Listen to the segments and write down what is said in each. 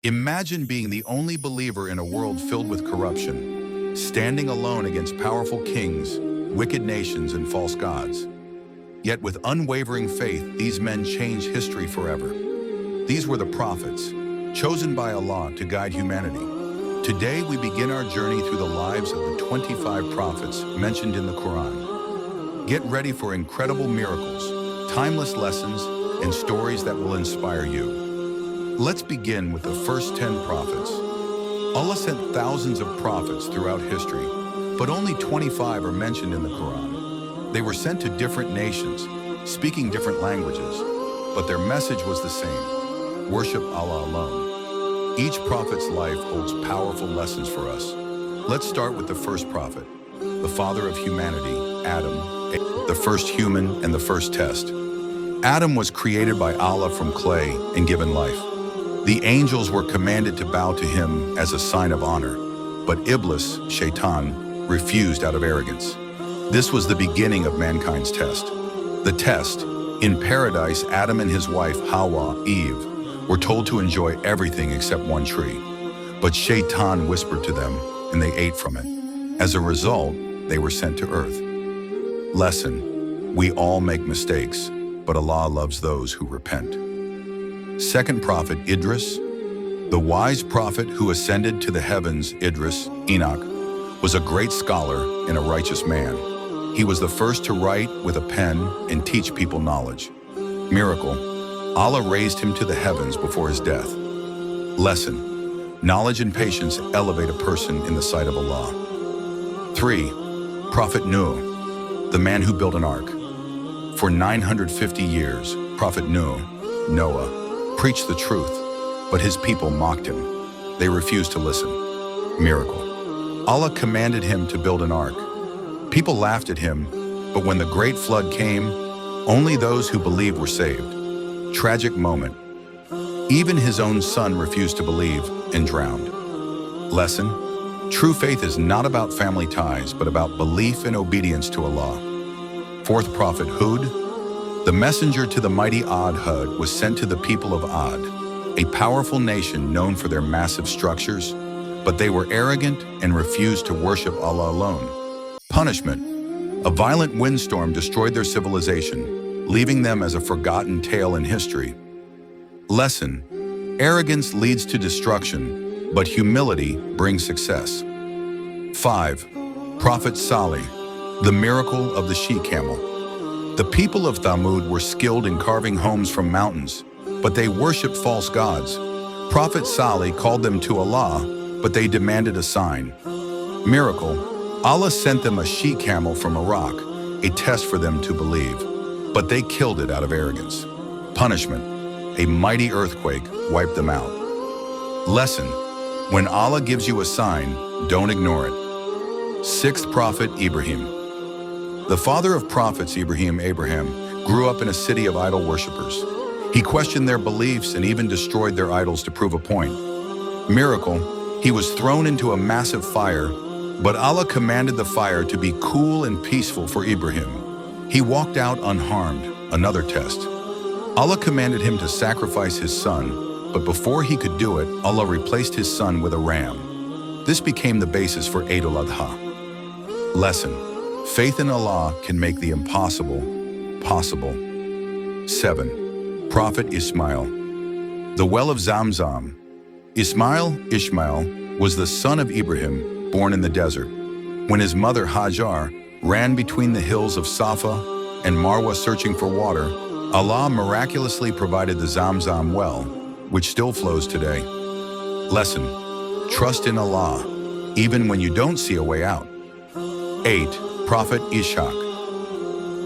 Imagine being the only believer in a world filled with corruption, standing alone against powerful kings, wicked nations, and false gods. Yet with unwavering faith, these men changed history forever. These were the prophets, chosen by Allah to guide humanity. Today, we begin our journey through the lives of the 25 prophets mentioned in the Quran. Get ready for incredible miracles, timeless lessons, and stories that will inspire you. Let's begin with the first 10 prophets. Allah sent thousands of prophets throughout history, but only 25 are mentioned in the Quran. They were sent to different nations, speaking different languages, but their message was the same: worship Allah alone. Each prophet's life holds powerful lessons for us. Let's start with the first prophet, the father of humanity, Adam, the first human and the first test. Adam was created by Allah from clay and given life. The angels were commanded to bow to him as a sign of honor, but Iblis, Shaitan, refused out of arrogance. This was the beginning of mankind's test. The test: in paradise, Adam and his wife, Hawa, Eve, were told to enjoy everything except one tree. But Shaitan whispered to them, and they ate from it. As a result, they were sent to earth. Lesson: we all make mistakes, but Allah loves those who repent. Second prophet, Idris. The wise prophet who ascended to the heavens, Idris, Enoch, was a great scholar and a righteous man. He was the first to write with a pen and teach people knowledge. Miracle: Allah raised him to the heavens before his death. Lesson: knowledge and patience elevate a person in the sight of Allah. 3. Prophet Nuh, the man who built an ark. For 950 years, Prophet Nuh, Noah, preached the truth, but his people mocked him. They refused to listen. Miracle: Allah commanded him to build an ark. People laughed at him, but when the great flood came, only those who believed were saved. Tragic moment: even his own son refused to believe and drowned. Lesson: true faith is not about family ties, but about belief and obedience to Allah. Fourth prophet, Hud. The messenger to the mighty Hud was sent to the people of Ad, a powerful nation known for their massive structures, but they were arrogant and refused to worship Allah alone. Punishment: a violent windstorm destroyed their civilization, leaving them as a forgotten tale in history. Lesson: arrogance leads to destruction, but humility brings success. 5. Prophet Salih, the miracle of the she-camel. The people of Thamud were skilled in carving homes from mountains, but they worshipped false gods. Prophet Salih called them to Allah, but they demanded a sign. Miracle: Allah sent them a she-camel from a rock, a test for them to believe, but they killed it out of arrogance. Punishment: a mighty earthquake wiped them out. Lesson: when Allah gives you a sign, don't ignore it. Sixth prophet, Ibrahim. The father of prophets, Abraham, grew up in a city of idol worshippers. He questioned their beliefs and even destroyed their idols to prove a point. Miracle: he was thrown into a massive fire, but Allah commanded the fire to be cool and peaceful for Ibrahim. He walked out unharmed. Another test: Allah commanded him to sacrifice his son, but before he could do it, Allah replaced his son with a ram. This became the basis for Eid al-Adha. Lesson: faith in Allah can make the impossible possible. 7. Prophet Ismail, the well of Zamzam. Ishmael was the son of Ibrahim, born in the desert. When his mother Hajar ran between the hills of Safa and Marwa searching for water, Allah miraculously provided the Zamzam well, which still flows today. Lesson: trust in Allah, even when you don't see a way out. 8. Prophet Ishaq.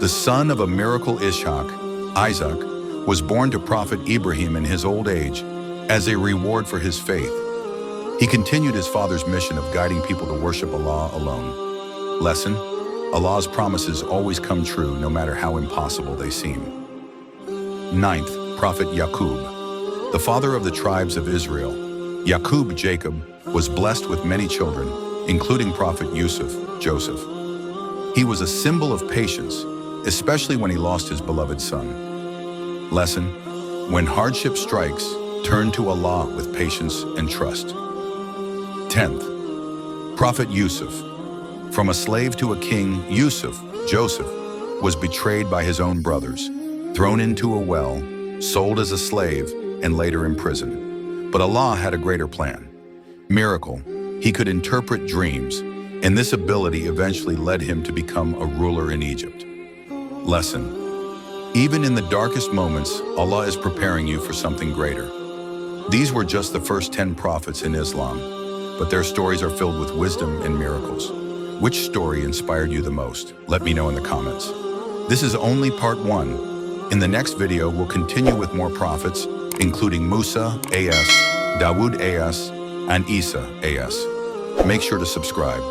The son of a miracle Ishaq, Isaac, was born to Prophet Ibrahim in his old age as a reward for his faith. He continued his father's mission of guiding people to worship Allah alone. Lesson: Allah's promises always come true no matter how impossible they seem. 9th Prophet Yaqub, the father of the tribes of Israel. Yaqub, Jacob, was blessed with many children, including Prophet Joseph. He was a symbol of patience, especially when he lost his beloved son. Lesson: when hardship strikes, Turn to Allah with patience and trust. 10th, Prophet Yusuf. From a slave to a king, Joseph, was betrayed by his own brothers, thrown into a well, sold as a slave, and later imprisoned. But Allah had a greater plan. Miracle, he could interpret dreams, and this ability eventually led him to become a ruler in Egypt. Lesson: even in the darkest moments, Allah is preparing you for something greater. These were just the first 10 prophets in Islam, but their stories are filled with wisdom and miracles. Which story inspired you the most? Let me know in the comments. This is only part 1. In the next video, we'll continue with more prophets, including Musa AS, Dawood AS, and Isa AS. Make sure to subscribe.